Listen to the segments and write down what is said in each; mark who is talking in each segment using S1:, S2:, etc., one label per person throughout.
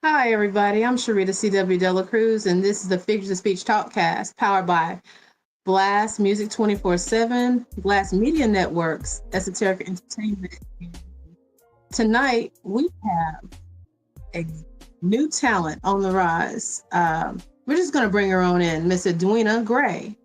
S1: Hi, everybody. I'm Sherrita C W Delacruz, and this is the Figures of Speech Talkcast powered by Blast Music 24/7, Blast Media Networks, Esoterica Entertainment. Tonight, we have a new talent on the rise. We're just going to bring her on in, Miss Edwina Gray.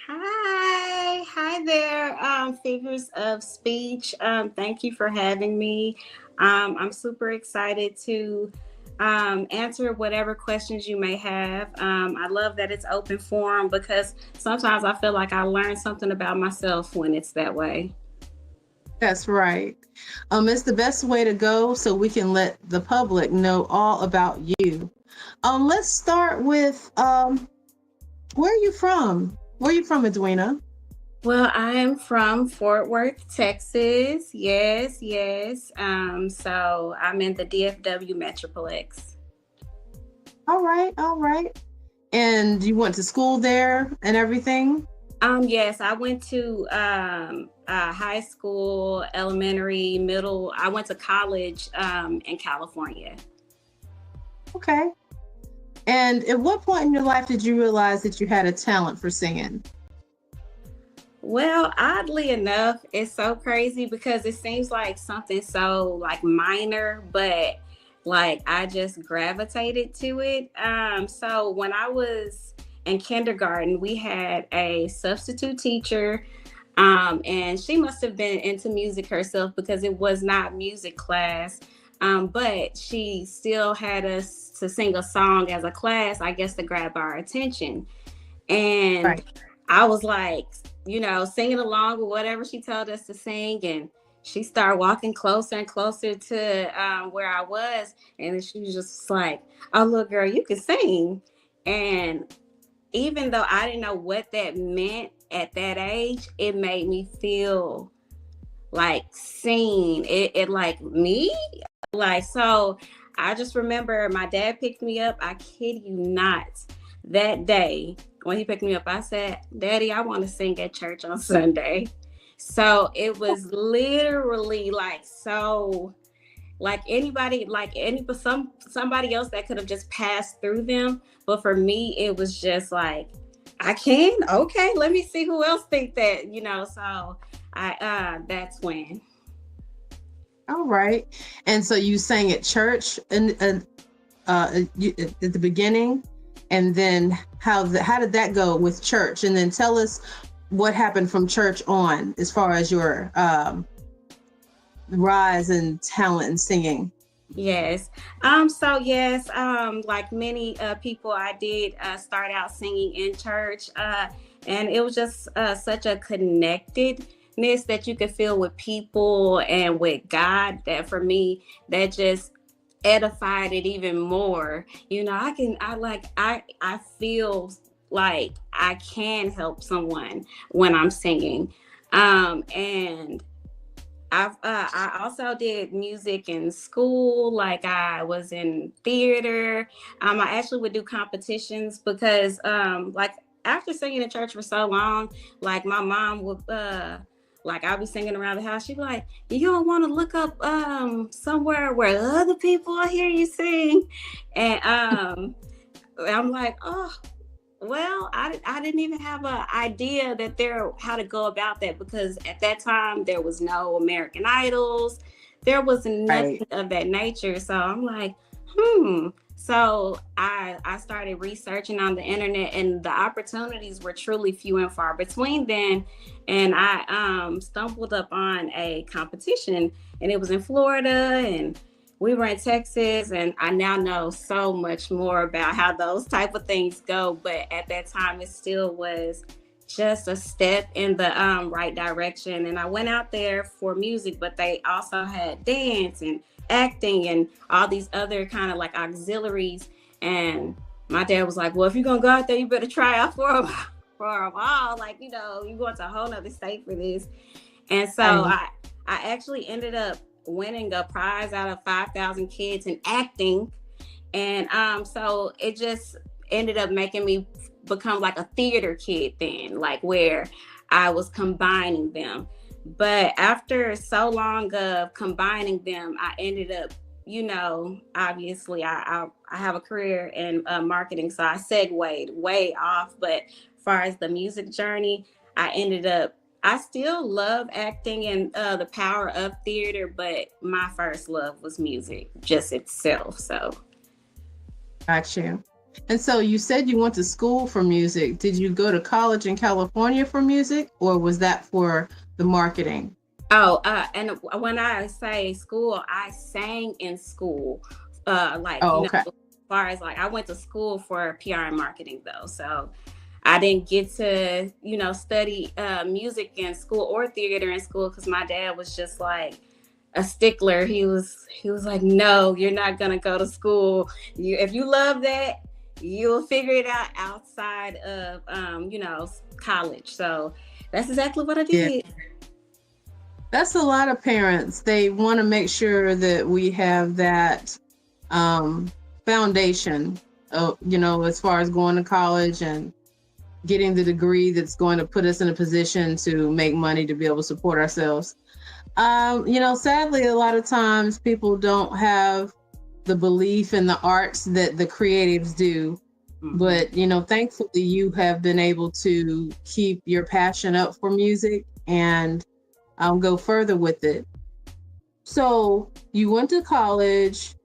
S2: Hi there, Figures of Speech. Thank you for having me. I'm super excited to answer whatever questions you may have. I love that it's open forum because sometimes I feel like I learn something about myself when it's that way.
S1: That's right. It's the best way to go so we can let the public know all about you. Let's start with where are you from? Where are you from, Edwina?
S2: Well, I'm from Fort Worth, Texas. Yes. So I'm in the DFW Metroplex.
S1: All right. And you went to school there and everything?
S2: Yes, I went to high school, elementary, middle. I went to college in California.
S1: Okay. And at what point in your life did you realize that you had a talent for singing?
S2: Well, oddly enough, it's so crazy because it seems like something so like minor, but like I just gravitated to it. So when I was in kindergarten, we had a substitute teacher. And she must have been into music herself because it was not music class. But she still had us to sing a song as a class, I guess, to grab our attention. And
S1: Right.
S2: I was like, singing along with whatever she told us to sing. And she started walking closer and closer to where I was. And she was just like, oh, little girl, you can sing. And even though I didn't know what that meant at that age, it made me feel like seen. It like me, like so. I just remember my dad picked me up. I kid you not. That day when he picked me up, I said, "Daddy, I want to sing at church on Sunday." So it was literally like anybody, like somebody else that could have just passed through them, but for me it was just like, I can, okay, let me see who else think that, so I that's when.
S1: All right. And so you sang at church and at the beginning, and then how did that go with church? And then tell us what happened from church on as far as your rise in talent and singing.
S2: Yes. So yes, like many people, I did start out singing in church, and it was just such a connectedness that you could feel with people and with God. That for me, that just edified it even more. I feel like I can help someone when I'm singing, and I also did music in school. Like I was in theater. I actually would do competitions because like after singing in church for so long, like my mom would like I'll be singing around the house. She'd be like, "You don't want to look up somewhere where other people hear you sing," and I'm like, "Oh, well, I didn't even have an idea that how to go about that because at that time there was no American Idols, there was
S1: Right.
S2: nothing of that nature. So I'm like, hmm. So I started researching on the internet, and the opportunities were truly few and far between then. And I stumbled up on a competition, and it was in Florida, and we were in Texas, and I now know so much more about how those type of things go. But at that time, it still was just a step in the right direction. And I went out there for music, but they also had dance and acting and all these other kind of like auxiliaries. And my dad was like, "Well, if you're gonna go out there, you better try out for them." For them all, like you going to a whole nother state for this. And so
S1: Right.
S2: I actually ended up winning a prize out of 5,000 kids in acting. And so it just ended up making me become like a theater kid then, like where I was combining them. But after so long of combining them, I ended up obviously I have a career in marketing, so I segued way off. But as far as the music journey, I still love acting and the power of theater, but my first love was music just itself. So.
S1: Got you. And so you said you went to school for music. Did you go to college in California for music, or was that for the marketing?
S2: Oh, and when I say school, I sang in school.
S1: Oh, okay.
S2: As far as like I went to school for PR and marketing though. So I didn't get to, study music in school or theater in school because my dad was just like a stickler. He was like, no, you're not gonna go to school. If you love that, you'll figure it out outside of college. So that's exactly what I did.
S1: Yeah. That's a lot of parents. They want to make sure that we have that foundation, as far as going to college and getting the degree that's going to put us in a position to make money to be able to support ourselves. Sadly, a lot of times people don't have the belief in the arts that the creatives do. Mm-hmm. But, thankfully, you have been able to keep your passion up for music and go further with it. So you went to college,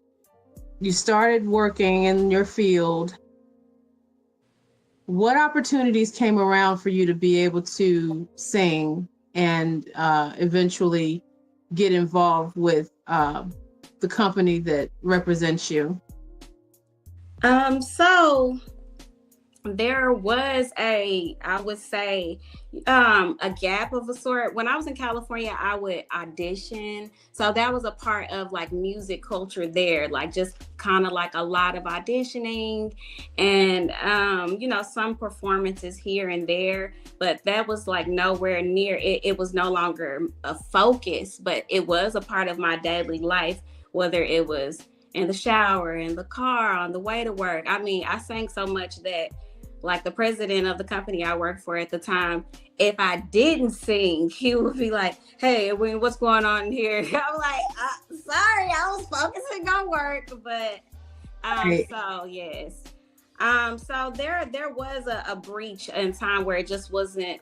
S1: you started working in your field. What opportunities came around for you to be able to sing and eventually get involved with the company that represents you?
S2: So there was I would say, a gap of a sort. When I was in California, I would audition. So that was a part of like music culture there, like just kind of like a lot of auditioning and, some performances here and there, but that was like nowhere near it. It was no longer a focus, but it was a part of my daily life, whether it was in the shower, in the car, on the way to work. I mean, I sang so much that like the president of the company I worked for at the time, if I didn't sing, he would be like, hey, Edwina, what's going on here? I'm like, sorry, I was focusing on work. But so yes. So there was a breach in time where it just wasn't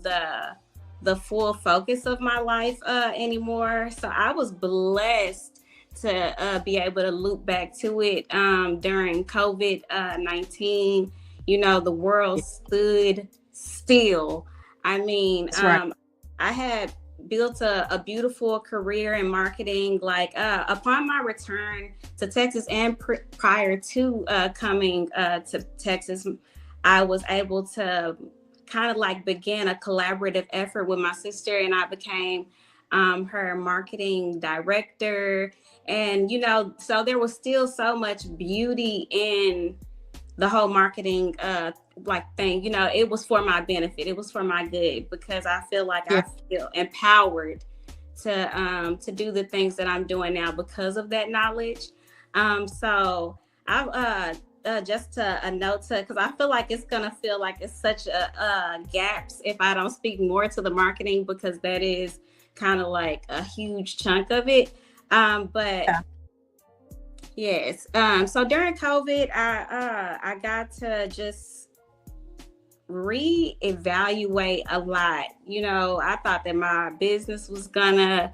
S2: the full focus of my life anymore. So I was blessed to be able to loop back to it during COVID-19. The world stood still. I mean, right. I had built a beautiful career in marketing. Like upon my return to Texas and prior to coming to Texas, I was able to kind of like begin a collaborative effort with my sister, and I became her marketing director. And, so there was still so much beauty in the whole marketing thing. It was for my benefit. It was for my good, because I feel like I feel empowered to do the things that I'm doing now because of that knowledge. So I just a note to, because I feel like it's gonna feel like it's such a gaps if I don't speak more to the marketing, because that is kind of like a huge chunk of it. Yes. So during COVID, I got to just reevaluate a lot. I thought that my business was gonna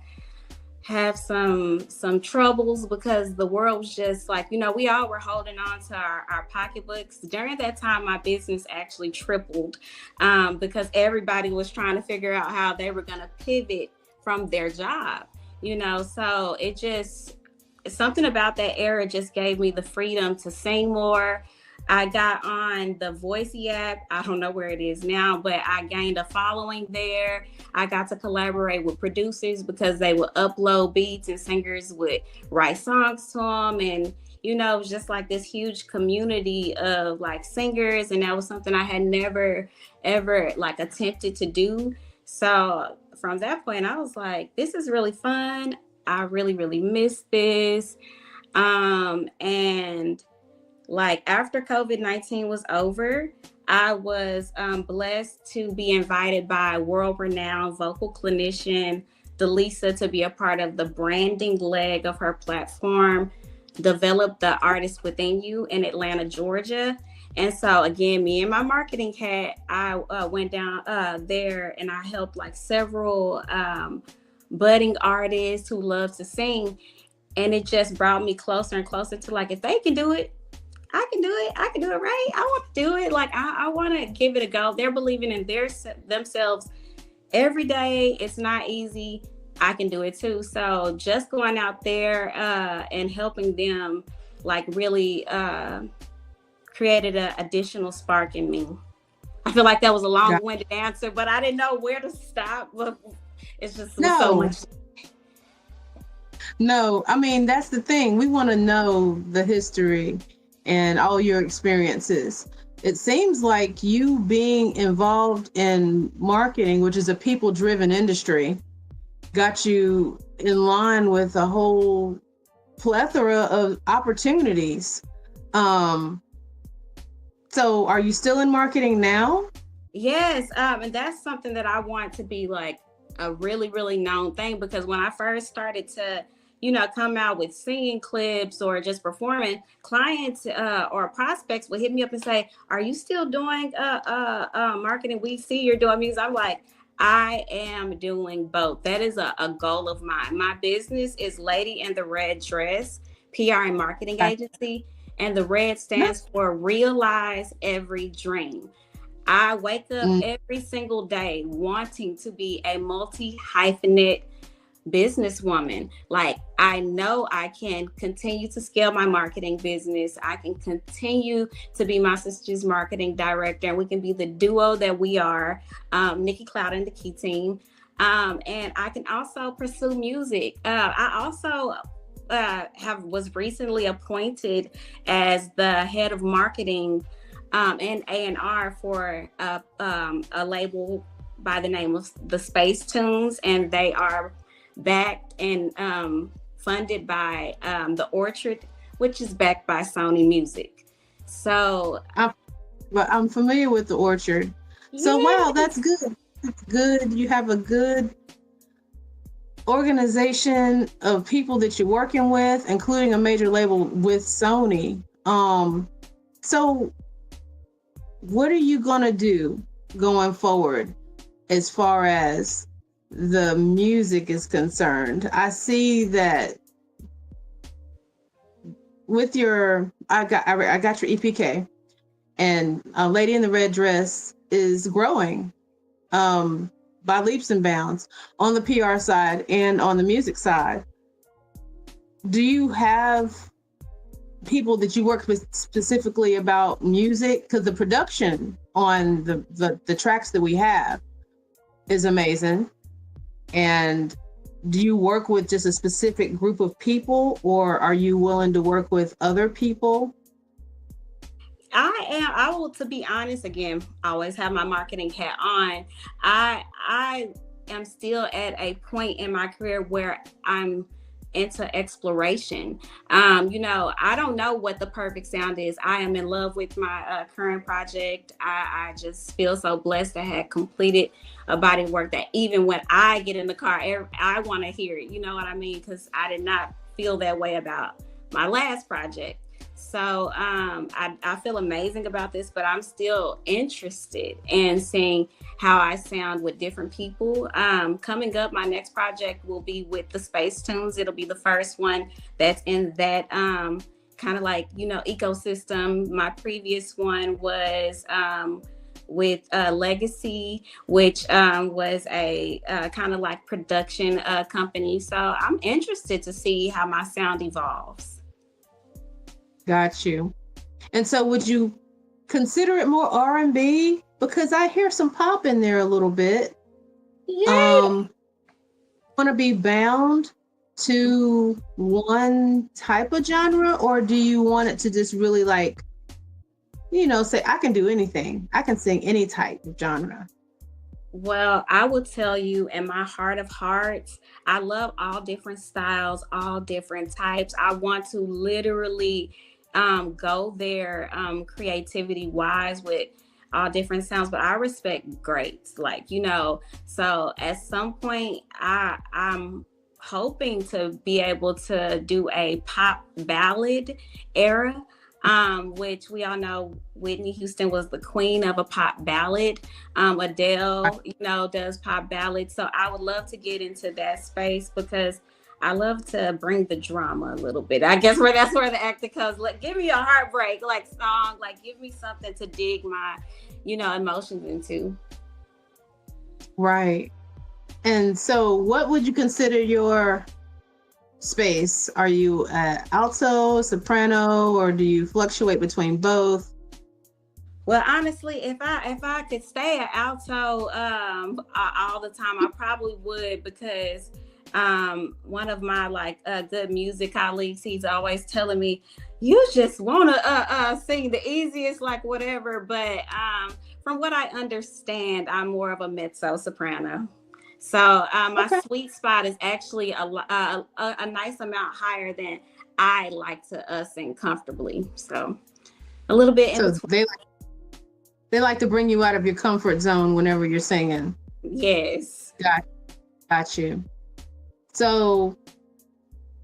S2: have some troubles because the world was just like, we all were holding on to our pocketbooks. During that time, my business actually tripled because everybody was trying to figure out how they were gonna pivot from their job. So it just, something about that era just gave me the freedom to sing more. I got on the Voicey app. I don't know where it is now, but I gained a following there. I got to collaborate with producers because they would upload beats and singers would write songs to them. And, it was just like this huge community of like singers. And that was something I had never, ever like attempted to do. So from that point, I was like, this is really fun. I really, really miss this. And like after COVID-19 was over, I was blessed to be invited by world-renowned vocal clinician Delisa to be a part of the branding leg of her platform, Develop the Artist Within You in Atlanta, Georgia. And so again, me and my marketing hat, I went down there and I helped like several budding artists who love to sing. And it just brought me closer and closer to like, if they can do it, I can do it. I can do it right. I want to do it. Like I want to give it a go. They're believing in themselves every day. It's not easy. I can do it too. So just going out there and helping them like really created an additional spark in me. I feel like that was a long-winded answer, but I didn't know where to stop. But it's just so much.
S1: No, I mean, that's the thing. We want to know the history and all your experiences. It seems like you being involved in marketing, which is a people-driven industry, got you in line with a whole plethora of opportunities. So are you still in marketing now?
S2: Yes. And that's something that I want to be like a really, really known thing, because when I first started to, come out with singing clips or just performing, clients or prospects would hit me up and say, are you still doing marketing? We see you're doing music. I'm like, I am doing both. That is a goal of mine. My business is Lady in the Red Dress, PR and marketing agency. And the red stands for Realize Every Dream. I wake up every single day wanting to be a multi-hyphenate businesswoman. Like, I know I can continue to scale my marketing business. I can continue to be my sister's marketing director, and we can be the duo that we are, Nikki Cloud and the Key Team. And I can also pursue music. I also was recently appointed as the head of marketing and A&R for a label by the name of the Space Tunes, and they are backed and funded by the Orchard, which is backed by Sony Music. So
S1: I'm familiar with the Orchard. So wow, that's good. That's good. You have a good organization of people that you're working with, including a major label with Sony. So what are you gonna do going forward as far as the music is concerned? I see that with I got your EPK, and Lady in the Red Dress is growing by leaps and bounds on the PR side and on the music side. Do you have people that you work with specifically about music? Because the production on the tracks that we have is amazing. And do you work with just a specific group of people, or are you willing to work with other people?
S2: I will, to be honest, again, I always have my marketing hat on. I am still at a point in my career where I'm into exploration. I don't know what the perfect sound is. I am in love with my current project. I just feel so blessed to have completed a body of work that even when I get in the car, I want to hear it. You know what I mean? Because I did not feel that way about my last project. So I feel amazing about this, but I'm still interested in seeing how I sound with different people. Coming up, my next project will be with the Space Tunes. It'll be the first one that's in that kind of like, ecosystem. My previous one was with Legacy, which was a kind of like production company. So I'm interested to see how my sound evolves.
S1: Got you. And so would you consider it more R&B? Because I hear some pop in there a little bit.
S2: Yeah.
S1: Want to be bound to one type of genre, or do you want it to just really like, say, I can do anything. I can sing any type of genre?
S2: Well, I will tell you, in my heart of hearts, I love all different styles, all different types. I want to literally go there creativity wise with all different sounds, but I respect greats, like, you know. So at some point, I'm hoping to be able to do a pop ballad era, which we all know Whitney Houston was the queen of a pop ballad. Adele, you know, does pop ballads. So I would love to get into that space because I love to bring the drama a little bit. I guess that's where the acting comes. Like, give me a heartbreak like song, like give me something to dig my, you know, emotions into.
S1: Right. And so what would you consider your space? Are you alto, soprano, or do you fluctuate between both?
S2: Well, honestly, if I could stay an alto all the time, I probably would, because one of my good music colleagues, he's always telling me, you just want to sing the easiest, like whatever. But from what I understand, I'm more of a mezzo soprano. So my sweet spot is actually a nice amount higher than I like to sing comfortably. So a little bit in between.
S1: They like to bring you out of your comfort zone whenever you're singing.
S2: Yes.
S1: Got you. So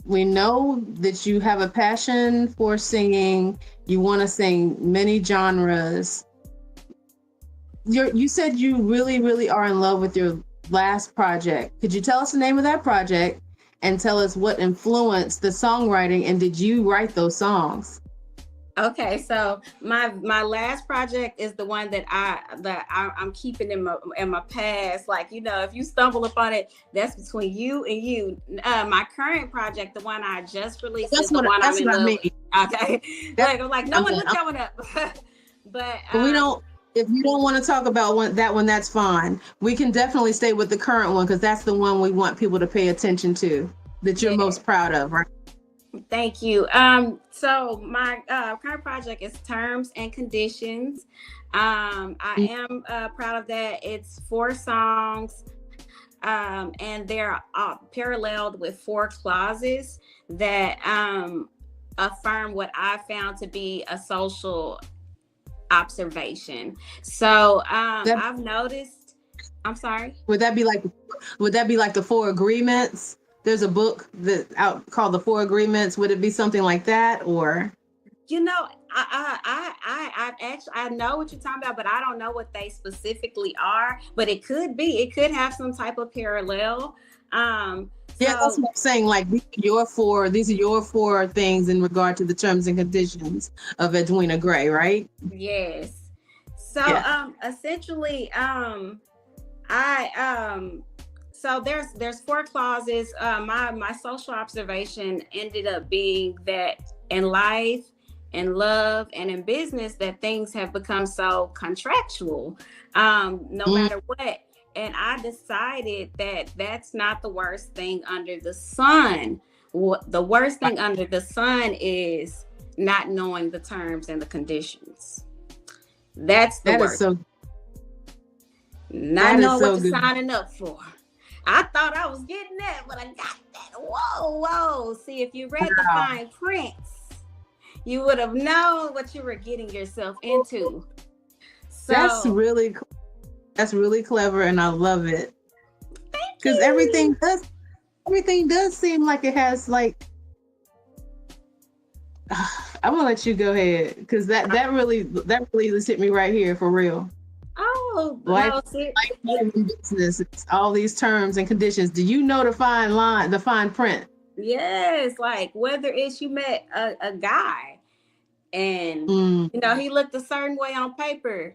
S1: we know that you have a passion for singing. You want to sing many genres. You said you really, really are in love with your last project. Could you tell us the name of that project and tell us what influenced the songwriting, and did you write those songs?
S2: Okay, so my last project is the one that I'm keeping in my past. Like, you know, if you stumble upon it, that's between you and you. My current project, the one I just released, is the one I'm in love with. Okay, like no one look coming up. But
S1: we don't. If you don't want to talk about that one, that's fine. We can definitely stay with the current one because that's the one we want people to pay attention to, that you're most proud of, right?
S2: Thank you. So my current project is Terms and Conditions. I am proud of that. It's 4 songs, and they're paralleled with 4 clauses that affirm what I found to be a social observation. So I've noticed. I'm sorry.
S1: Would that be like the 4 agreements? There's a book out called The 4 Agreements. Would it be something like that, or?
S2: You know, I know what you're talking about, but I don't know what they specifically are. But it could be. It could have some type of parallel. Yeah,
S1: that's what I'm saying. Like, these are your four things in regard to the terms and conditions of Edwina Gray, right?
S2: Yes. So essentially, so there's 4 clauses. My social observation ended up being that in life, in love, and in business, that things have become so contractual, no matter what. And I decided that that's not the worst thing under the sun. The worst thing under the sun is not knowing the terms and the conditions. That's the worst. Not knowing what you're signing up for. I thought I was getting that, but I got that. Whoa. See, if you read the fine prints, you would have known what you were getting yourself into. So
S1: that's really clever, and I love it. Because everything does seem like it has, like, I'm gonna let you go ahead, because that really just hit me right here for real.
S2: Oh,
S1: life in business, it's all these terms and conditions. Do you know the fine print?
S2: Yes, like whether it's you met a guy and you know he looked a certain way on paper,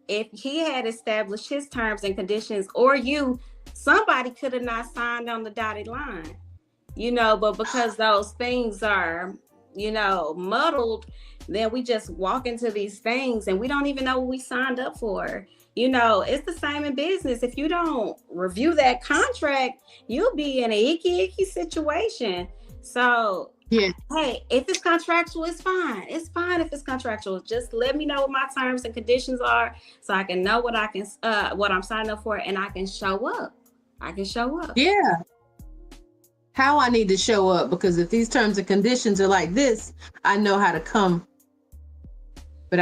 S2: if he had established his terms and conditions, or somebody could have not signed on the dotted line, you know, but because those things are, you know, muddled, then we just walk into these things and we don't even know what we signed up for. You know, it's the same in business. If you don't review that contract, you'll be in an icky situation. So, hey, if it's contractual, it's fine. It's fine if it's contractual. Just let me know what my terms and conditions are, so I can know what I'm signing up for, and I can show up. Yeah.
S1: How I need to show up, because if these terms and conditions are like this, I know how to come. But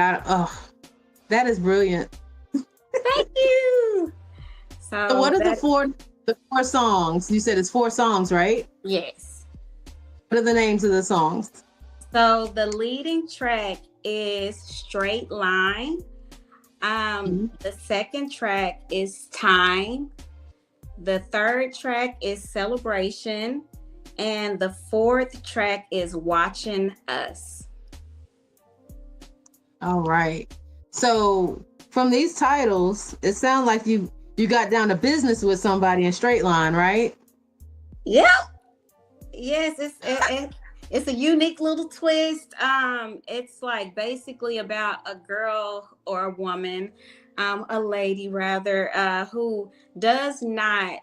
S1: That is brilliant.
S2: Thank you.
S1: So what are the four songs? You said it's 4 songs, right?
S2: Yes.
S1: What are the names of the songs?
S2: So the leading track is Straight Line. The second track is Time. The third track is Celebration. And the fourth track is Watching Us.
S1: All right. So from these titles, it sounds like you got down to business with somebody in Straight Line, right?
S2: Yep. Yes, it's a unique little twist. It's like basically about a girl or a woman, a lady rather, who does not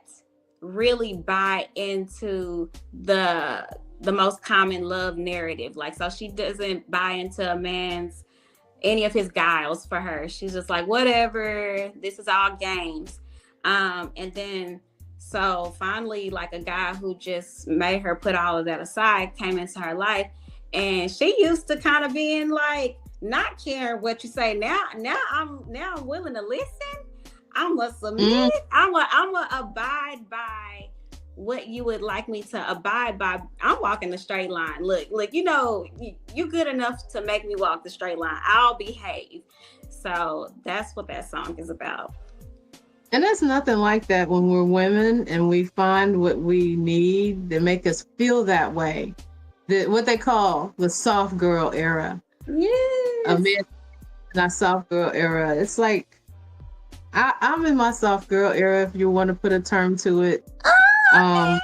S2: really buy into the most common love narrative. Like, so she doesn't buy into a man's any of his guiles for her. She's just like, whatever, this is all games. And then so finally, like, a guy who just made her put all of that aside came into her life, and she used to kind of being like not caring what you say. Now I'm willing to listen. I'm a submit. I'm a abide by what you would like me to abide by. I'm walking the straight line. Look, you know, you good enough to make me walk the straight line. I'll behave. So that's what that song is about.
S1: And there's nothing like that when we're women and we find what we need that make us feel that way. What they call the soft girl era.
S2: Yes.
S1: A man in our soft girl era. It's like, I'm in my soft girl era, if you want to put a term to it. I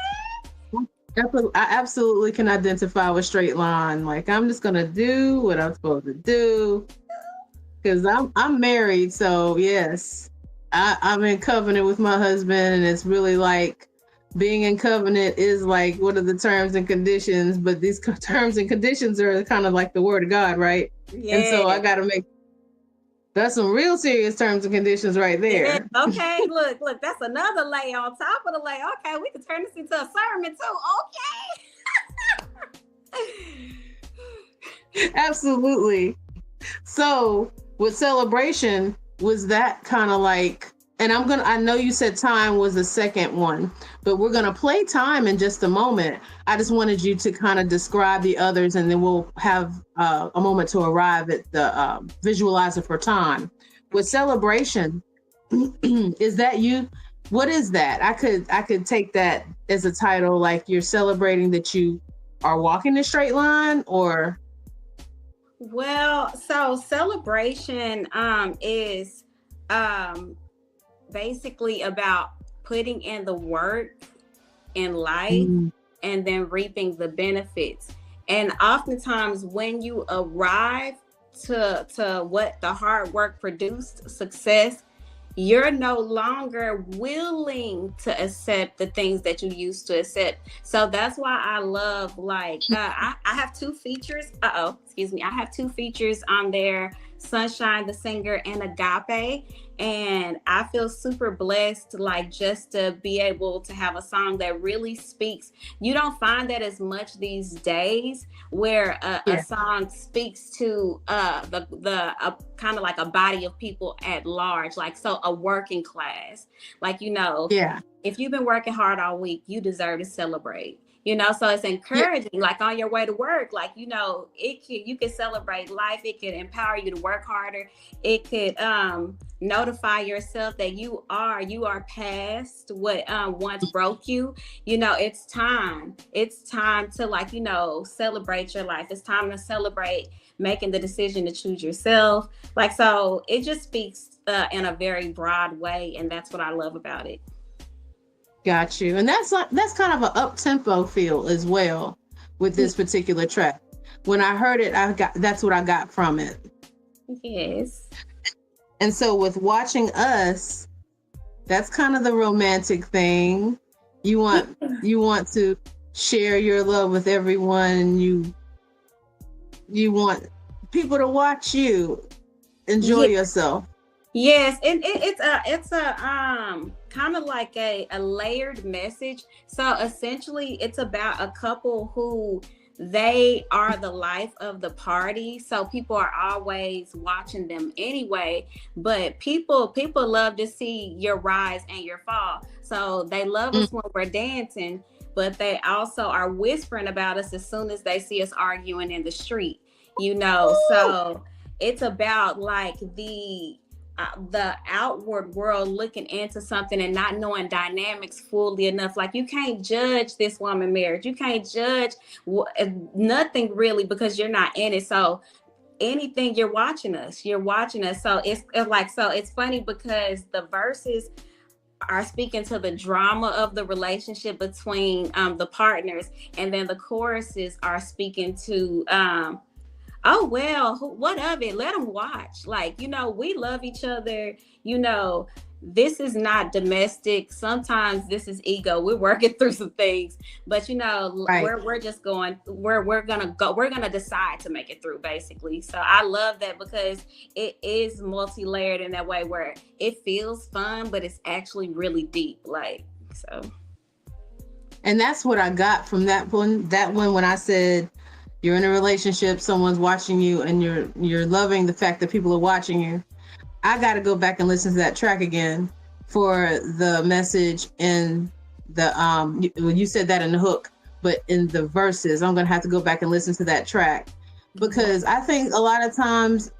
S1: absolutely can identify with Straight Line. Like, I'm just gonna do what I'm supposed to do because I'm married. So yes, I'm in covenant with my husband, and it's really like being in covenant is like, what are the terms and conditions? But these terms and conditions are kind of like the word of God, right? Yeah. And so I got to make. That's some real serious terms and conditions right there.
S2: Yeah, okay, look, that's another layer on top of the layer. Okay, we can turn this into a sermon too.
S1: Okay. Absolutely. So with Celebration, was that kind of like, and I know you said Time was the second one, but we're going to play Time in just a moment. I just wanted you to kind of describe the others, and then we'll have a moment to arrive at the visualizer for Time. With Celebration, is that you? What is that? I could take that as a title, like you're celebrating that you are walking the straight line, or?
S2: Well, so Celebration is basically about putting in the work in life and then reaping the benefits. And oftentimes when you arrive to what the hard work produced success, you're no longer willing to accept the things that you used to accept. So that's why I love, like, I have 2 features. I have 2 features on there, Sunshine the Singer and Agape. And I feel super blessed, like, just to be able to have a song that really speaks. You don't find that as much these days, where a song speaks to the kind of like a body of people at large, like, so a working class, like, you know, if you've been working hard all week, you deserve to celebrate. You know, so it's encouraging, like on your way to work, like, you know, you can celebrate life. It could empower you to work harder. It could notify yourself that you are past what once broke you. You know, it's time to, like, you know, celebrate your life. It's time to celebrate making the decision to choose yourself. Like, so it just speaks in a very broad way, and that's what I love about it.
S1: Got you. And that's kind of an up-tempo feel as well with this particular track. When I heard it, that's what I got from it.
S2: Yes.
S1: And so with Watching Us, that's kind of the romantic thing. You want to share your love with everyone, and you want people to watch you enjoy yourself.
S2: Yes, and it's a kind of like a layered message. So essentially, it's about a couple who they are the life of the party, so people are always watching them anyway. But people love to see your rise and your fall, so they love us when we're dancing, but they also are whispering about us as soon as they see us arguing in the street, you know. So it's about like the outward world looking into something and not knowing dynamics fully enough. Like, you can't judge this woman marriage. You can't judge nothing really, because you're not in it. So anything, you're watching us. So it's funny because the verses are speaking to the drama of the relationship between the partners, and then the choruses are speaking to oh, well, what of it? Let them watch. Like, you know, we love each other. You know, this is not domestic. Sometimes this is ego. We're working through some things, but you know,
S1: right.
S2: we're just going, we're going to decide to make it through, basically. So I love that because it is multi-layered in that way where it feels fun, but it's actually really deep. Like, so.
S1: And that's what I got from that one when I said, you're in a relationship, someone's watching you, and you're loving the fact that people are watching you. I got to go back and listen to that track again for the message in the you said that in the hook, but in the verses, I'm gonna have to go back and listen to that track, because I think a lot of times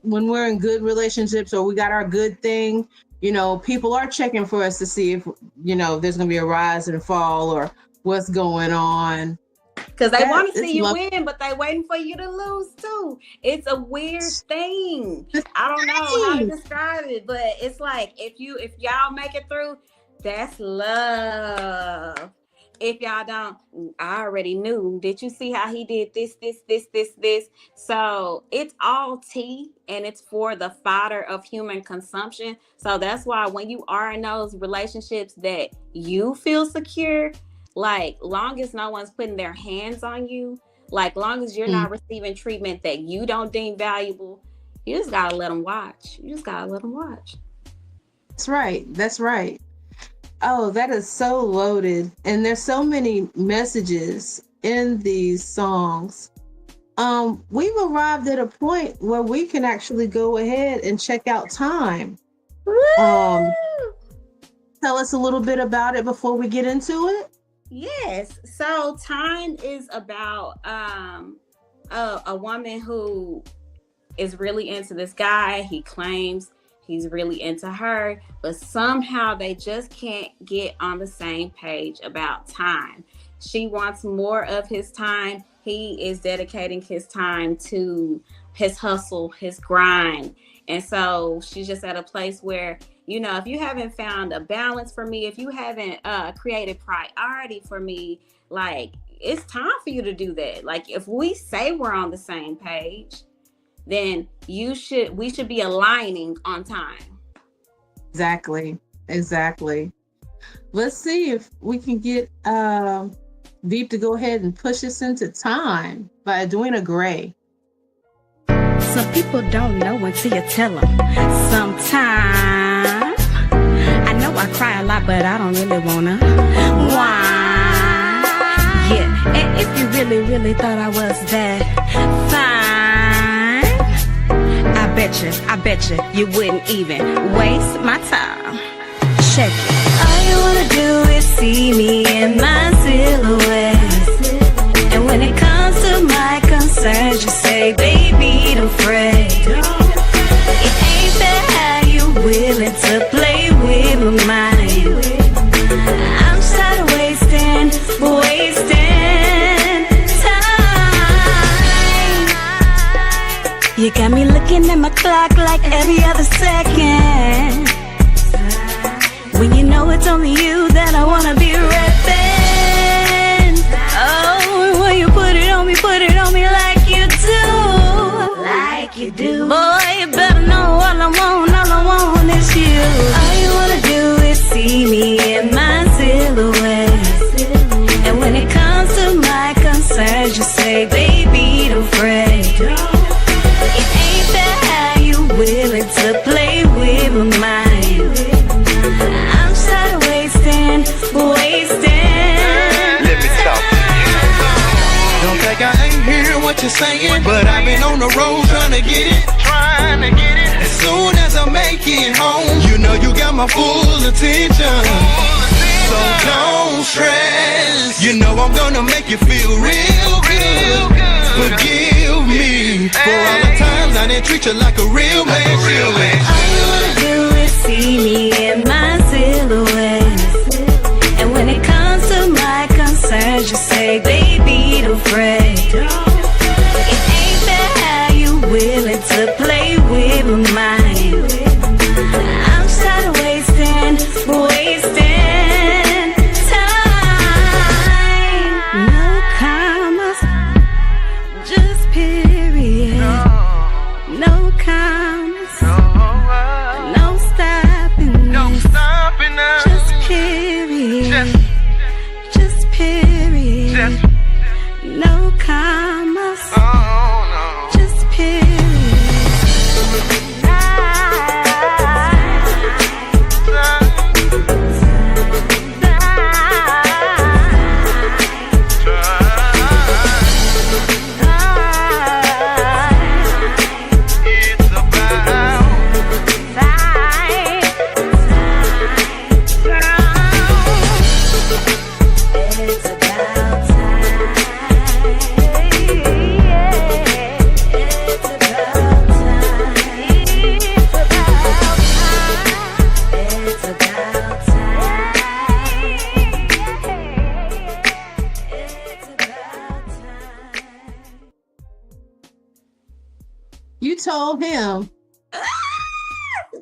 S1: when we're in good relationships or we got our good thing, you know, people are checking for us to see if, you know, there's gonna be a rise and fall or what's going on.
S2: Because they want to see you win, but they waiting for you to lose too. It's a weird thing. I don't know how to describe it, but it's like if y'all make it through, that's love. If y'all don't, I already knew. Did you see how he did this? So it's all tea, and it's for the fodder of human consumption. So that's why when you are in those relationships that you feel secure, like, long as no one's putting their hands on you, like, long as you're not receiving treatment that you don't deem valuable, you just gotta let them watch.
S1: That's right. Oh, that is so loaded. And there's so many messages in these songs. We've arrived at a point where we can actually go ahead and check out Time. Tell us a little bit about it before we get into it.
S2: Yes. So Time is about a woman who is really into this guy. He claims he's really into her, but somehow they just can't get on the same page about time. She wants more of his time. He is dedicating his time to his hustle, his grind. And so she's just at a place where, you know, if you haven't found a balance for me, if you haven't created priority for me, like, it's time for you to do that. Like, if we say we're on the same page, then we should be aligning on time.
S1: Exactly. Let's see if we can get Veep to go ahead and push us into Time by Edwina Gray.
S3: Some people don't know until you tell them. Sometimes I know I cry a lot, but I don't really wanna. Why? Yeah, and if you really thought I was that fine, I bet you wouldn't even waste my time. Check it. All you wanna do is see me in my silhouette. And when it comes to my concerns, you say, baby, don't fret. It ain't that how you willing to play with my mind. I'm just tired of wasting time. You got me looking at my clock like every other second. When you know it's only you that I wanna be repping. Oh, when you put it on me like you do. Boy, you better know all I want is you. All you wanna do is see me in my silhouette. And when it comes to my concerns, you say, baby, don't fret. It ain't that how you willing to play with my mind. I'm just tired of wasting
S4: don't think I ain't hearing what you're saying, but I've been on the road trying to get it. As soon as I make it home, you know you got my full attention. So don't stress, you know I'm gonna make you feel real good. Forgive me for all the times I didn't treat you like a real man should.
S3: All you wanna do is see me in my silhouette. And when it comes to my concerns, you say, baby, don't fret. It ain't that how you willing to play with my mind. I'm tired of wasting time. No commas, just period. No commas, no stopping us. Just period. Just period. No commas, just period.
S1: You told him.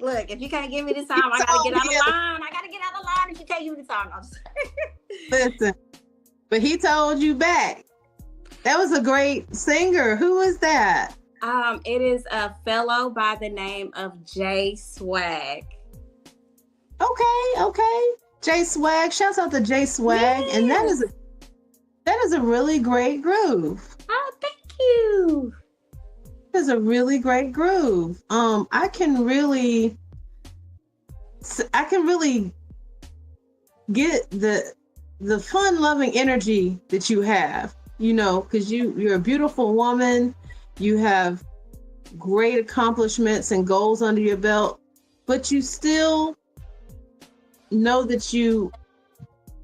S2: Look, if you can't give me this time, I gotta get out of line. I gotta get out of line if you can't give me this time.
S1: Listen, but he told you back. That was a great singer. Who was that?
S2: It is a fellow by the name of J Swag.
S1: Okay. J Swag. Shouts out to J Swag. Yes. And that is a really great groove.
S2: Oh, thank you.
S1: Is a really great groove. I can really get the fun-loving energy that you have, you know, because you're a beautiful woman. You have great accomplishments and goals under your belt, but you still know that you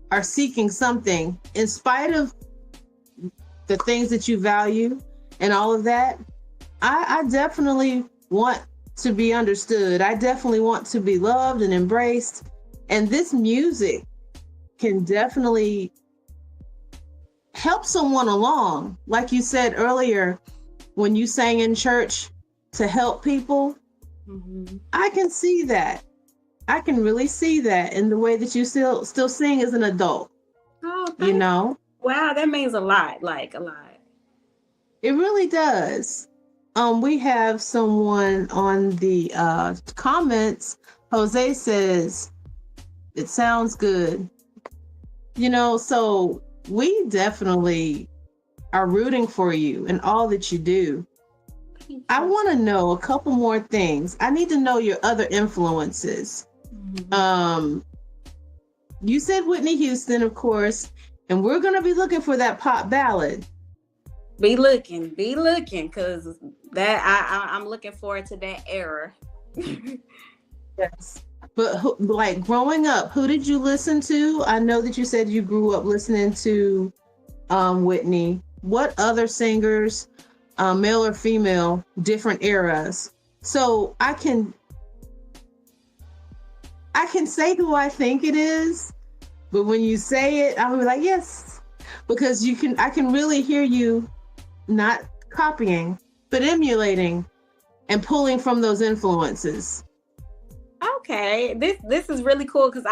S1: are seeking something in spite of the things that you value and all of that. I definitely want to be understood. I definitely want to be loved and embraced. And this music can definitely help someone along. Like you said earlier, when you sang in church to help people, I can see that. I can really see that in the way that you still sing as an adult.
S2: Oh,
S1: you know?
S2: Wow, that means a lot, like a lot.
S1: It really does. We have someone on the comments. Jose says, it sounds good. You know, so we definitely are rooting for you and all that you do. I want to know a couple more things. I need to know your other influences. You said Whitney Houston, of course, and we're going to be looking for that pop ballad.
S2: Be looking, because that I'm looking forward to that era.
S1: Yes. But like growing up, who did you listen to? I know that you said you grew up listening to Whitney. What other singers, male or female, different eras? So I can say who I think it is, but when you say it, I'll be like, yes, because I can really hear you not copying, but emulating and pulling from those influences.
S2: Okay, this is really cool because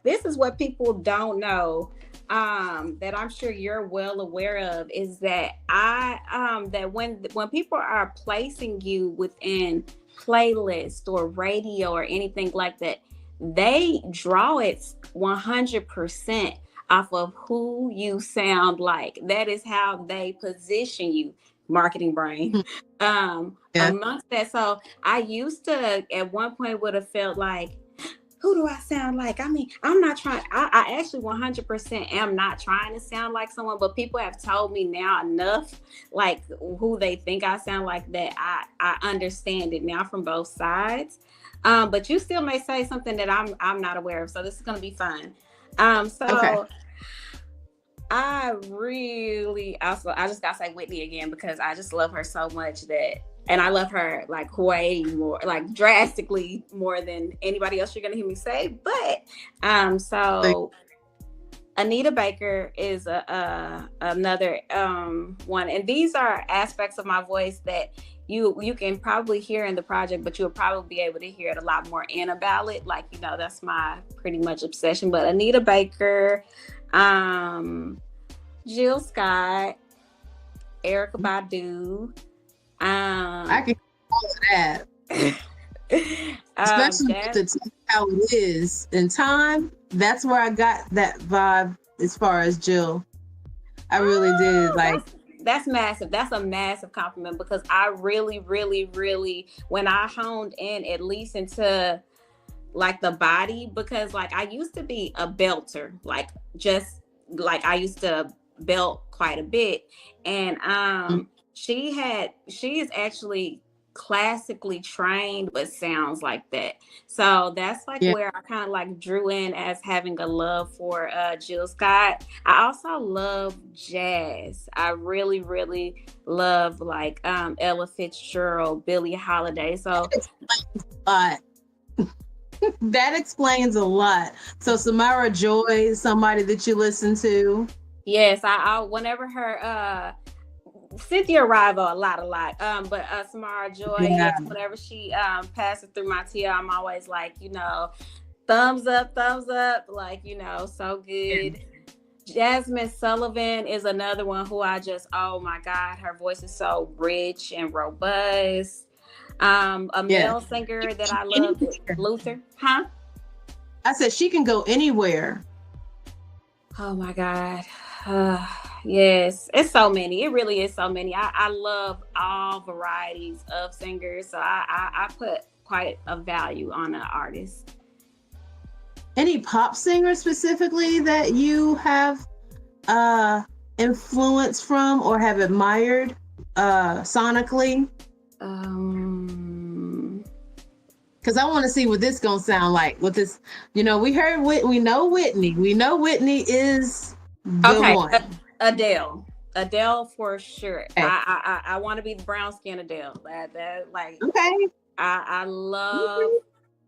S2: this is what people don't know, that I'm sure you're well aware of, is that that when people are placing you within playlist or radio or anything like that, they draw it 100% off of who you sound like. That is how they position you, marketing brain. Amongst that. So I used to at one point would have felt like, who do I sound like? I mean, I'm not trying. I actually 100% am not trying to sound like someone, but people have told me now enough, like who they think I sound like, that I understand it now from both sides. But you still may say something that I'm not aware of. So this is going to be fun. Okay. I just gotta say Whitney again, because I just love her so much and I love her like way more, like drastically more than anybody else you're gonna hear me say. But so Anita Baker is another one, and these are aspects of my voice that you can probably hear in the project, but you'll probably be able to hear it a lot more in a ballad. Like, that's my pretty much obsession. But Anita Baker, Jill Scott, Erykah Badu.
S1: I can call that. Especially with how it is in time. That's where I got that vibe as far as Jill. I really did. Like,
S2: that's massive. That's a massive compliment, because I really, really, really, when I honed in at least into like the body, because like I used to be a belter, like just like I used to belt quite a bit, and she is actually classically trained but sounds like that. So that's like where I kind of like drew in as having a love for Jill Scott. I also love jazz. I really, really love like Ella Fitzgerald, Billie Holiday. So
S1: that explains a lot. So Samara Joy is somebody that you listen to?
S2: Yes, I whenever her Cynthia Erivo a lot. But Samara Joy, whenever she passes through my TL, I'm always like, thumbs up, like, so good. Jasmine Sullivan is another one who I just, oh my God, her voice is so rich and robust. A male singer that I love is Luther. Huh?
S1: I said she can go anywhere.
S2: Oh my God. Yes, it's so many. It really is so many. I love all varieties of singers. So I put quite a value on an artist.
S1: Any pop singers specifically that you have influence from or have admired sonically? Because I want to see what this gonna sound like with this. We know Whitney. We know Whitney is the one.
S2: Adele for sure. Okay. I want to be the brown skin Adele. That like. Okay. I love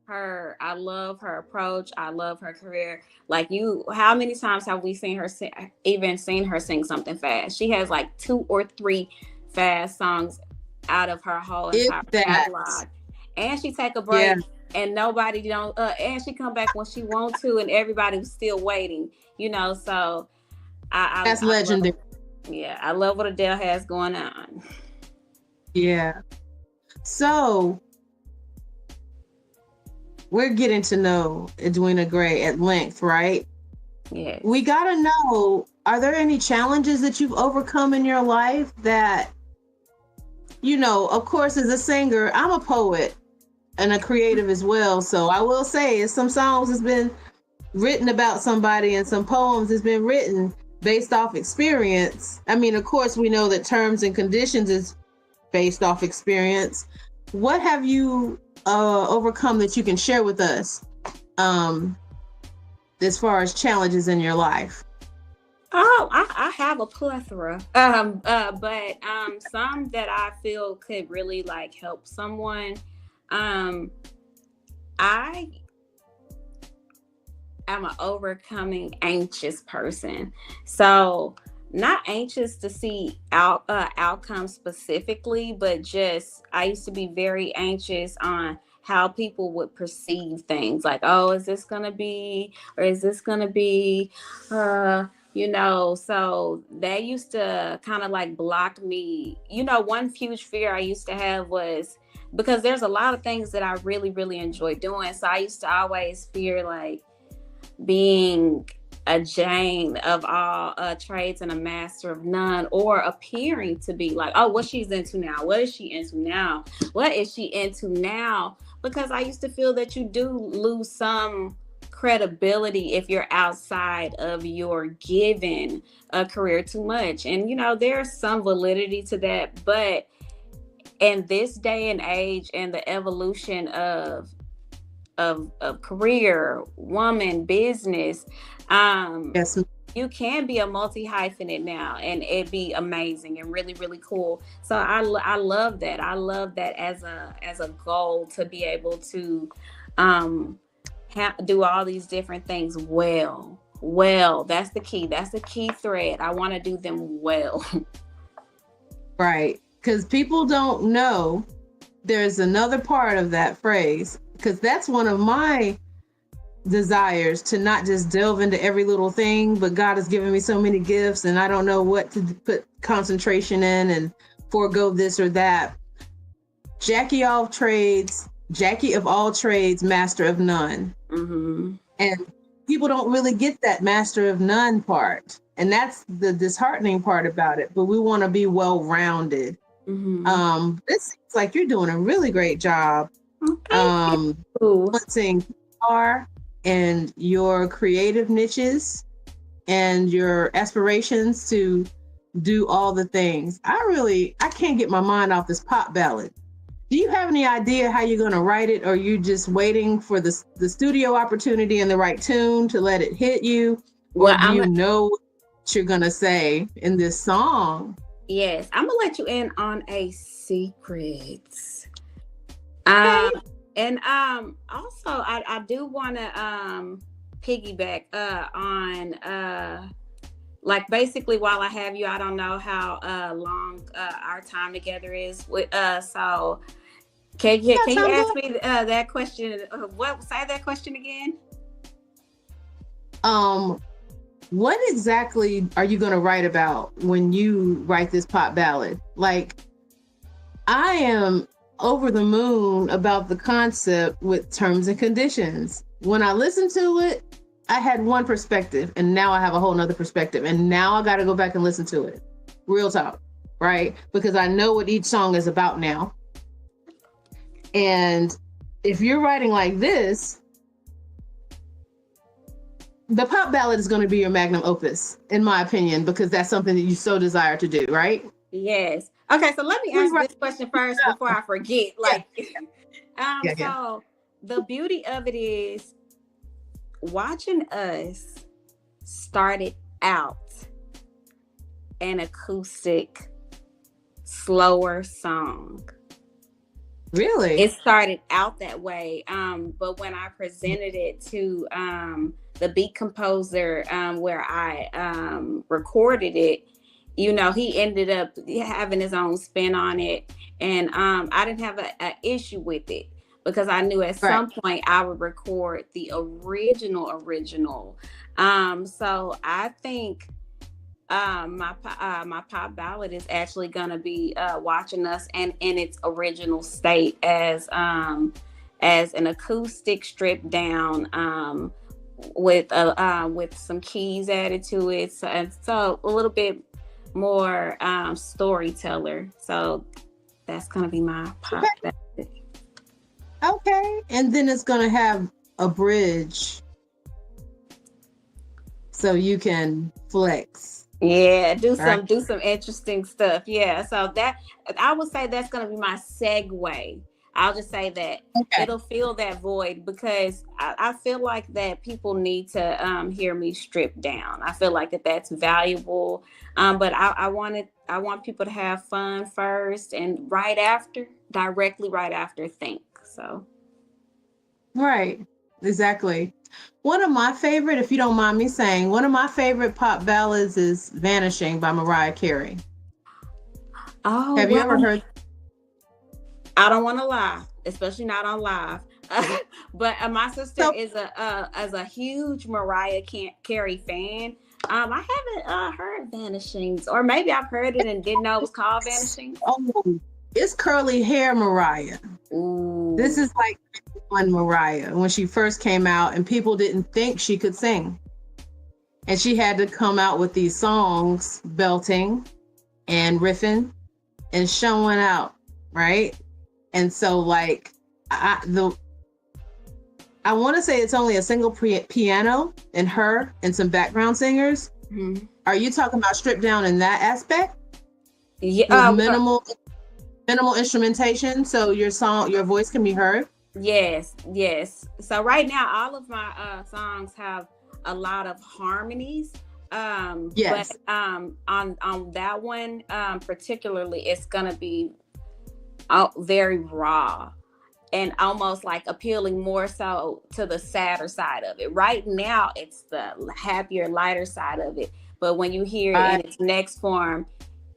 S2: her. I love her approach. I love her career. Like how many times have we seen her sing something fast? She has like 2 or 3 fast songs out of her whole entire catalog. And she take a break and nobody don't. And she come back when she want to, and everybody was still waiting. So.
S1: That's legendary.
S2: I love what Adele has going on.
S1: Yeah. So we're getting to know Edwina Gray at length, right?
S2: Yeah.
S1: We gotta know, are there any challenges that you've overcome in your life that, of course, as a singer, I'm a poet and a creative as well. So I will say some songs has been written about somebody and some poems has been written based off experience. I mean, of course, we know that terms and conditions is based off experience. What have you overcome that you can share with us as far as challenges in your life?
S2: Oh, I have a plethora, but some that I feel could really like help someone. I am an overcoming anxious person. So not anxious to see outcomes specifically, but just I used to be very anxious on how people would perceive things. Like, oh, is this gonna be, or is this gonna be, so that used to kind of like block me. One huge fear I used to have was, because there's a lot of things that I really, really enjoy doing. So I used to always fear like being a Jane of all trades and a master of none, or appearing to be like, oh, what she's into now. What is she into now? What is she into now? because I used to feel that you do lose some credibility if you're outside of your given career too much. And, you know, there's some validity to that. But in this day and age and the evolution of career, woman, business,
S1: Yes.
S2: you can be a multi-hyphenate now, and it'd be amazing and really, really cool. So I love that. I love that as a goal, to be able to do all these different things well. That's the key. That's the key thread. I want to do them well.
S1: Right. Because people don't know there's another part of that phrase, because that's one of my desires, to not just delve into every little thing, but God has given me so many gifts and I don't know what to put concentration in and forego this or that. Jackie of all trades, master of none.
S2: Mm-hmm.
S1: And people don't really get that master of none part. And that's the disheartening part about it. But we want to be well-rounded.
S2: Mm-hmm.
S1: This seems like you're doing a really great job. Balancing PR and your creative niches and your aspirations to do all the things. I can't get my mind off this pop ballad. Do you have any idea how you're going to write it? Or are you just waiting for the studio opportunity and the right tune to let it hit you? Or do you know what you're going to say in this song?
S2: Yes, I'm going to let you in on a secret.
S1: Okay.
S2: And also, I do want to piggyback on like, basically, while I have you, I don't know how long our time together is. So can you ask me that question? Say that question again?
S1: What exactly are you going to write about when you write this pop ballad? Like, I am over the moon about the concept with terms and conditions. When I listened to it, I had one perspective, and now I have a whole nother perspective, and now I got to go back and listen to it. Real talk, right? Because I know what each song is about now. And if you're writing like this, the pop ballad is going to be your magnum opus, in my opinion, because that's something that you so desire to do, right?
S2: Yes. Okay, so let me ask this question first before I forget. So the beauty of it is, watching us started out an acoustic, slower song.
S1: Really?
S2: It started out that way. But when I presented it to the beat composer, where I recorded it, you know, he ended up having his own spin on it. And I didn't have an issue with it, because I knew at some point I would record the original. So I think my pop ballad is actually going to be watching us and in its original state as an acoustic stripped down, with some keys added to it, so a little bit more storyteller. So that's going to be my pop ballad.
S1: Okay, and then it's going to have a bridge so you can flex.
S2: Yeah, do some interesting stuff. Yeah, so that, I would say, that's going to be my segue. I'll just say that it'll fill that void, because I feel like that people need to hear me stripped down. I feel like that's valuable. But I want people to have fun first, and directly right after, think. So.
S1: Right, exactly. One of my favorite, if you don't mind me saying, one of my favorite pop ballads is Vanishing by Mariah Carey.
S2: Oh,
S1: have you ever heard?
S2: I don't want to lie, especially not on live. But my sister is a huge Mariah Carey fan. I haven't heard Vanishings, or maybe I've heard it and didn't know it was called Vanishings.
S1: Oh, it's curly hair Mariah.
S2: Ooh.
S1: This is like one Mariah when she first came out, and people didn't think she could sing. And she had to come out with these songs, belting and riffing and showing out, right? And so, like, I want to say it's only a single piano and her and some background singers.
S2: Mm-hmm.
S1: Are you talking about stripped down in that aspect?
S2: Yeah,
S1: with minimal instrumentation, so your voice can be heard.
S2: Yes. So right now, all of my songs have a lot of harmonies.
S1: Yes.
S2: But on that one particularly, it's gonna be very raw and almost like appealing more so to the sadder side of it. Right now, it's the happier, lighter side of it. But when you hear it in its next form,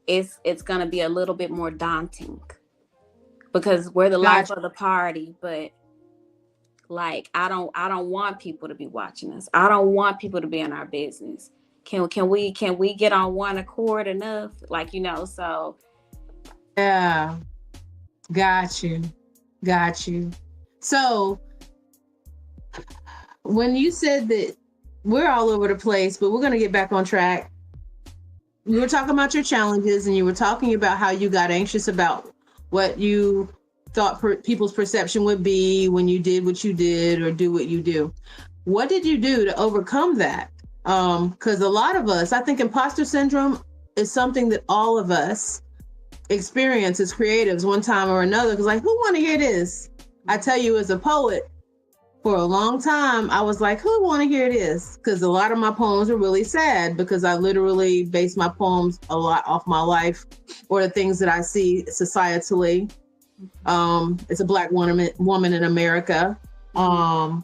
S2: it's gonna be a little bit more daunting because we're the life of the party. But like, I don't want people to be watching us. I don't want people to be in our business. Can we get on one accord enough? Like, so.
S1: Yeah. Got you. So when you said that we're all over the place, but we're going to get back on track. You were talking about your challenges, and you were talking about how you got anxious about what you thought people's perception would be when you did what you did or do what you do. What did you do to overcome that? Because a lot of us, I think imposter syndrome is something that all of us experience as creatives one time or another. Because like, who want to hear this? I tell you, as a poet, for a long time, I was like, who want to hear this? Because a lot of my poems are really sad because I literally base my poems a lot off my life or the things that I see societally. It's a Black woman in America, or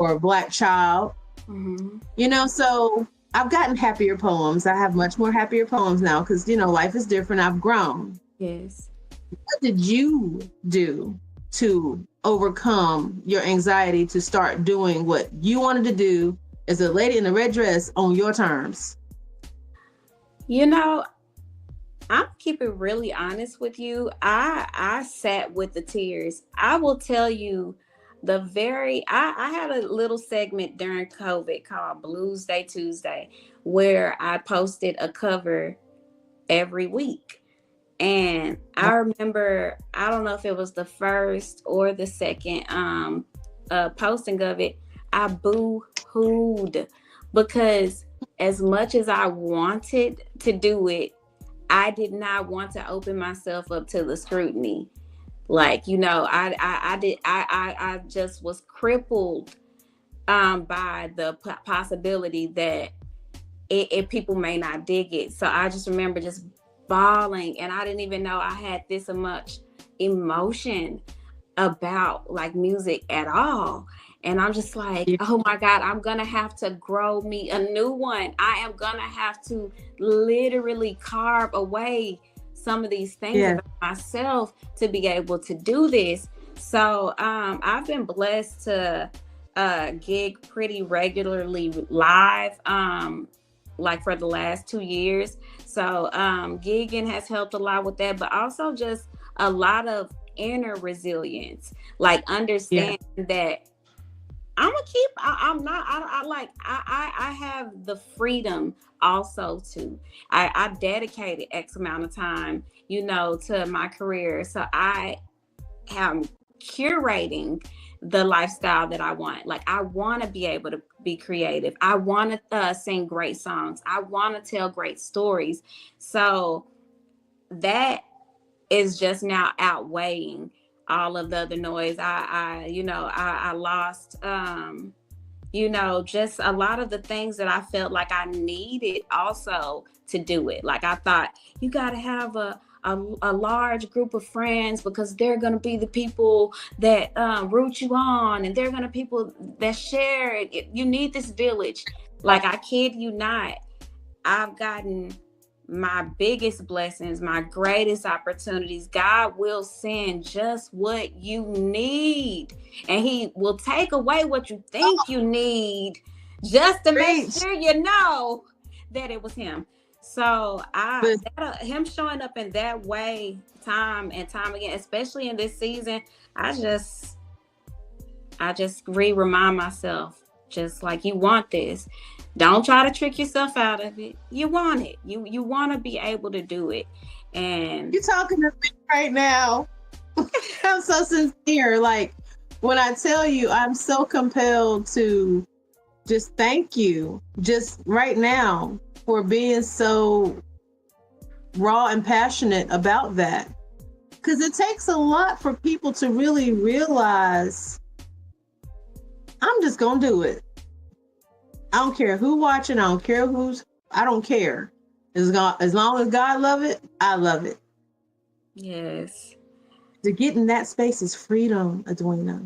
S1: a Black child. Mm-hmm. So I've gotten happier poems. I have much more happier poems now because, life is different. I've grown.
S2: Yes.
S1: What did you do to overcome your anxiety to start doing what you wanted to do as a lady in a red dress on your terms?
S2: I'm keeping really honest with you. I sat with the tears. I will tell you I had a little segment during COVID called Blues Day Tuesday, where I posted a cover every week. And I remember, I don't know if it was the first or the second posting of it, I boo-hooed because as much as I wanted to do it, I did not want to open myself up to the scrutiny. Like, I just was crippled by the possibility that people may not dig it. So I just remember just bawling, and I didn't even know I had this much emotion about like music at all. And I'm just like, oh my God, I'm gonna have to grow me a new one. I am gonna have to literally carve away some of these things about myself to be able to do this. So I've been blessed to gig pretty regularly live, like for the last 2 years. So gigging has helped a lot with that, but also just a lot of inner resilience, like understand that I have the freedom also to, I dedicated X amount of time, to my career. So I am curating the lifestyle that I want. Like, I want to be able to be creative. I want to sing great songs. I want to tell great stories. So that is just now outweighing all of the other noise. I lost, just a lot of the things that I felt like I needed also to do it. Like, I thought you got to have a large group of friends because they're going to be the people that root you on, and they're going to people that share it. You need this village. Like, I kid you not, I've gotten my biggest blessings, my greatest opportunities. God will send just what you need, and he will take away what you think you need just to make sure you know that it was him. So him showing up in that way time and time again, especially in this season, I just remind myself, just like, you want this. Don't try to trick yourself out of it. You want it. You want to be able to do it. And
S1: you're talking to me right now. I'm so sincere. Like, when I tell you, I'm so compelled to just thank you just right now for being so raw and passionate about that. Because it takes a lot for people to really realize, I'm just going to do it. I don't care who watching. I don't care I don't care. As long as God love it, I love it.
S2: Yes.
S1: To get in that space is freedom, Edwina.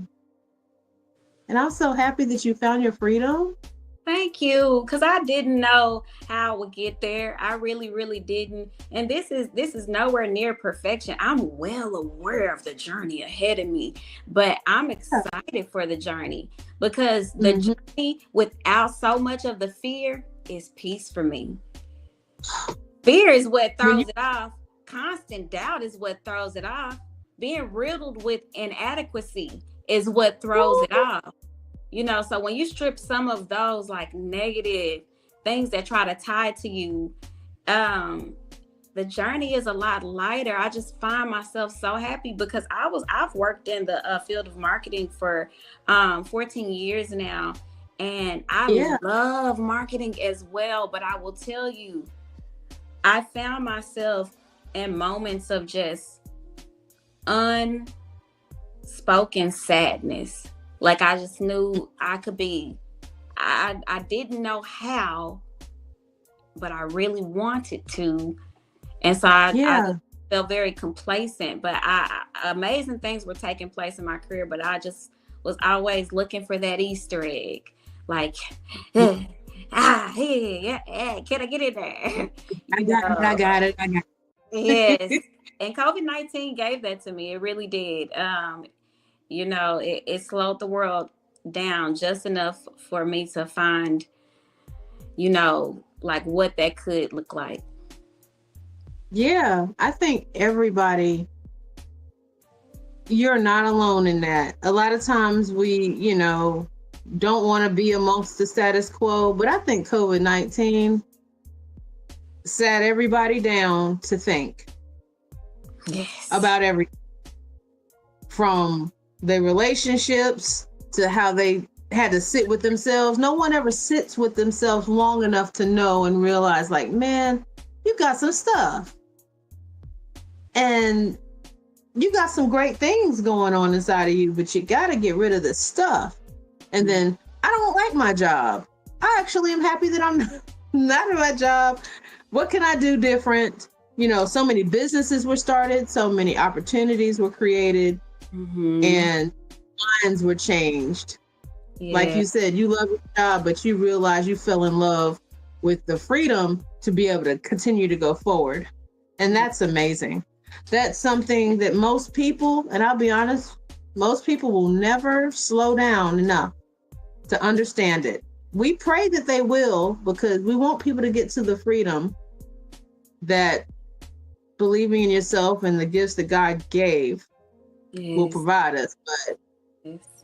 S1: And I'm so happy that you found your freedom.
S2: Thank you, because I didn't know how I would get there. I really, really didn't. And this is nowhere near perfection. I'm well aware of the journey ahead of me, but I'm excited for the journey because the journey without so much of the fear is peace for me. Fear is what throws it off. Constant doubt is what throws it off. Being riddled with inadequacy is what throws it off. You know, so when you strip some of those like negative things that try to tie to you, the journey is a lot lighter. I just find myself so happy because I've worked in the field of marketing for 14 years now, and I love marketing as well. But I will tell you, I found myself in moments of just unspoken sadness. Like I just knew I could be, I didn't know how, but I really wanted to. And so I just felt very complacent, but amazing things were taking place in my career, but I just was always looking for that Easter egg. Like, can I get in there?
S1: I got it.
S2: Yes. And COVID-19 gave that to me. It really did. You know, it slowed the world down just enough for me to find, you know, like what that could look like.
S1: Yeah, I think everybody, you're not alone in that. A lot of times we, you know, don't want to be amongst the status quo, but I think COVID-19 sat everybody down to think about everything, from their relationships to how they had to sit with themselves. No one ever sits with themselves long enough to know and realize, like, man, you got some stuff and you got some great things going on inside of you, but you got to get rid of this stuff. And then, I don't like my job. I actually am happy that I'm not in my job. What can I do different? You know, so many businesses were started, so many opportunities were created, and minds were changed. Like you said, you love your job, but you realize you fell in love with the freedom to be able to continue to go forward. And that's amazing. That's something that most people, and I'll be honest, most people will never slow down enough to understand it. We pray that they will, because we want people to get to the freedom that believing in yourself and the gifts that God gave will provide us. But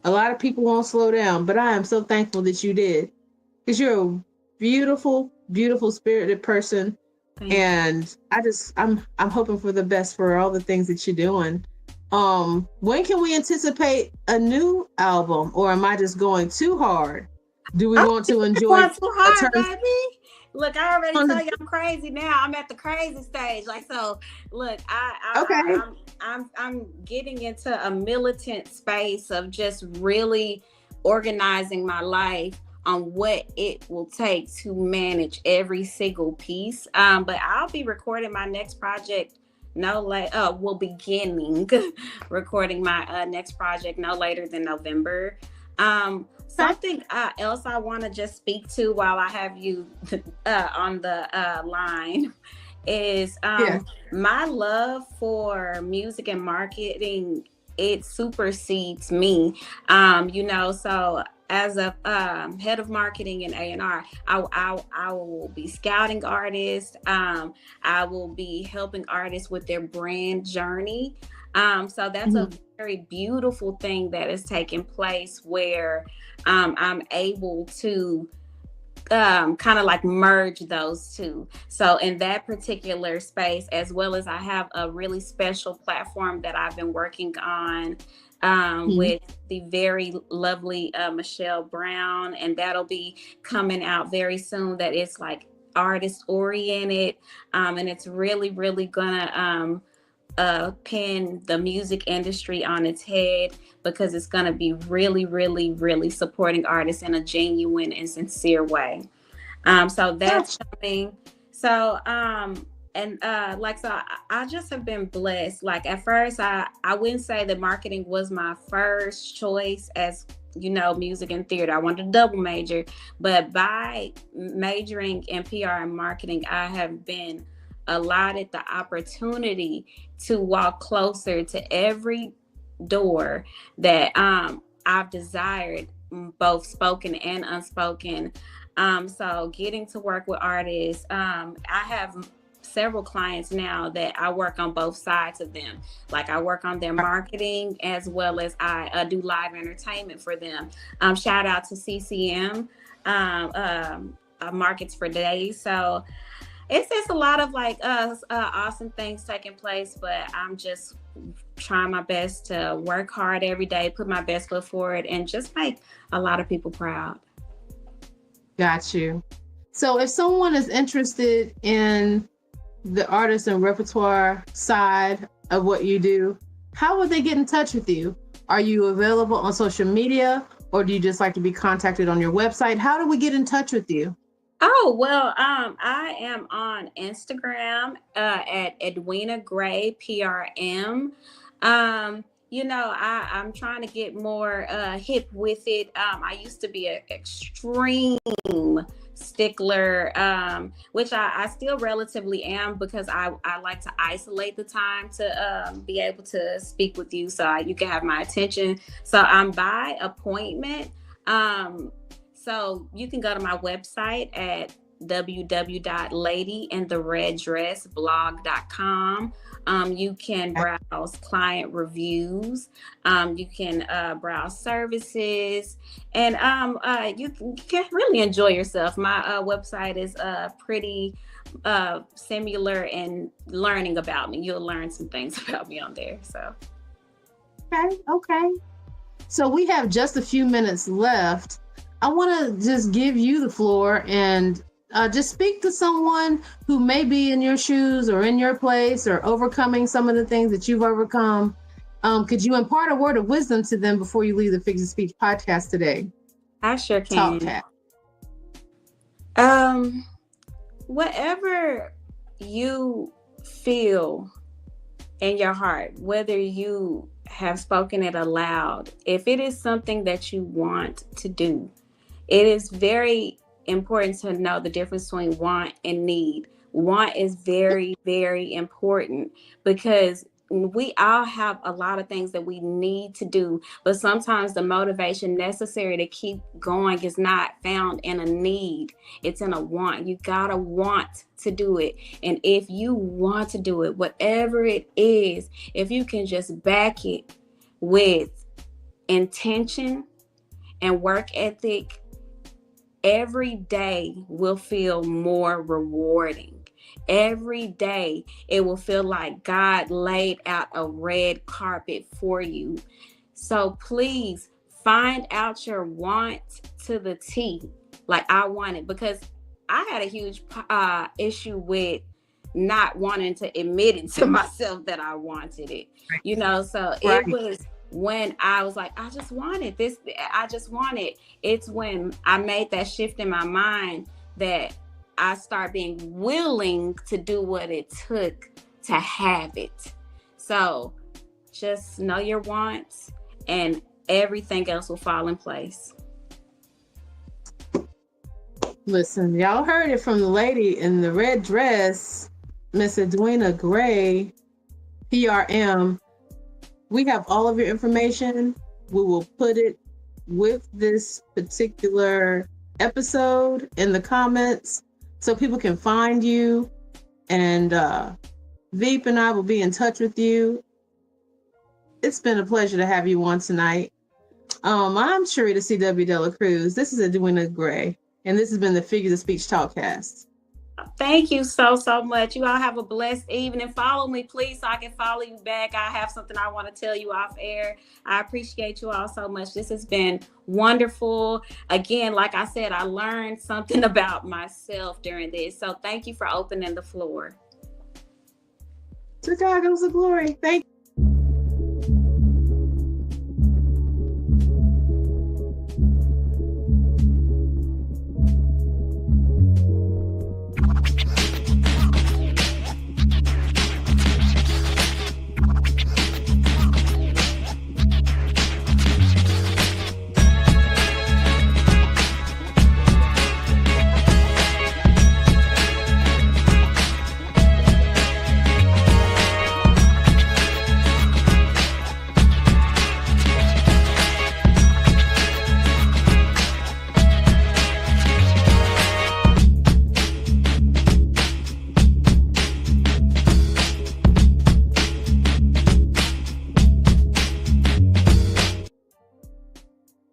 S1: a lot of people won't slow down, but I am so thankful that you did, because you're a beautiful, beautiful spirited person. And I'm hoping for the best for all the things that you're doing. When can we anticipate a new album, or am I just going too hard? Do we want to enjoy
S2: going too hard, baby? Look, I already told you I'm crazy now. I'm at the crazy stage. Like, so look, I'm getting into a militant space of just really organizing my life on what it will take to manage every single piece. But I'll be recording my next project beginning recording my next project no later than November. Something else I want to just speak to while I have you on the line is my love for music and marketing. It supersedes me, you know, so as a head of marketing and A&R, I will be scouting artists. I will be helping artists with their brand journey. So that's a very beautiful thing that is taking place, where I'm able to kind of like merge those two. So in that particular space, as well as I have a really special platform that I've been working on with the very lovely Michelle Brown, and that'll be coming out very soon. That it's like artist oriented, and it's really, really gonna pin the music industry on its head, because it's going to be really, really, really supporting artists in a genuine and sincere way. So that's something. So, I just have been blessed. Like at first, I wouldn't say that marketing was my first choice, as you know, music and theater. I wanted to double major, but by majoring in PR and marketing, I have been allotted the opportunity to walk closer to every door that I've desired, both spoken and unspoken. So getting to work with artists, I have several clients now that I work on both sides of them. Like I work on their marketing, as well as I do live entertainment for them. Shout out to CCM, Markets for Days. So it's just a lot of like awesome things taking place, but I'm just trying my best to work hard every day, put my best foot forward, and just make a lot of people proud.
S1: Got you. So if someone is interested in the artist and repertoire side of what you do, how would they get in touch with you? Are you available on social media, or do you just like to be contacted on your website? How do we get in touch with you?
S2: Oh, well, I am on Instagram at Edwina Gray, PRM. You know, I'm trying to get more hip with it. I used to be an extreme stickler, which I still relatively am, because I like to isolate the time to be able to speak with you, so you can have my attention. So I'm by appointment. So you can go to my website at www.ladyinthereddressblog.com. You can browse client reviews. You can browse services, and you can really enjoy yourself. My website is pretty similar in learning about me. You'll learn some things about me on there. So.
S1: Okay. So we have just a few minutes left. I want to just give you the floor and just speak to someone who may be in your shoes or in your place or overcoming some of the things that you've overcome. Could you impart a word of wisdom to them before you leave the Figures of Speech podcast today?
S2: I sure can. Whatever you feel in your heart, whether you have spoken it aloud, if it is something that you want to do, it is very important to know the difference between want and need. Want is very, very important, because we all have a lot of things that we need to do, but sometimes the motivation necessary to keep going is not found in a need. It's in a want. You gotta want to do it. And if you want to do it, whatever it is, if you can just back it with intention and work ethic, every day will feel more rewarding. Every day it will feel like God laid out a red carpet for you. So please find out your want to the T. Like I want it, because I had a huge issue with not wanting to admit it to myself that I wanted it. You know, so it was when I was like, I just wanted this. I just want it. It's when I made that shift in my mind that I start being willing to do what it took to have it. So just know your wants and everything else will fall in place.
S1: Listen, y'all heard it from the lady in the red dress, Miss Edwina Gray, PRM. We have all of your information. We will put it with this particular episode in the comments so people can find you. And Veep and I will be in touch with you. It's been a pleasure to have you on tonight. I'm Sherrita C W Delacruz. This is Edwina Gray. And this has been the Figures of Speech Talkcast.
S2: Thank you so much. You all have a blessed evening. Follow me, please, so I can follow you back. I have something I want to tell you off air. I appreciate you all so much. This has been wonderful. Again, like I said, I learned something about myself during this. So thank you for opening the floor.
S1: To God goes the glory. Thank you.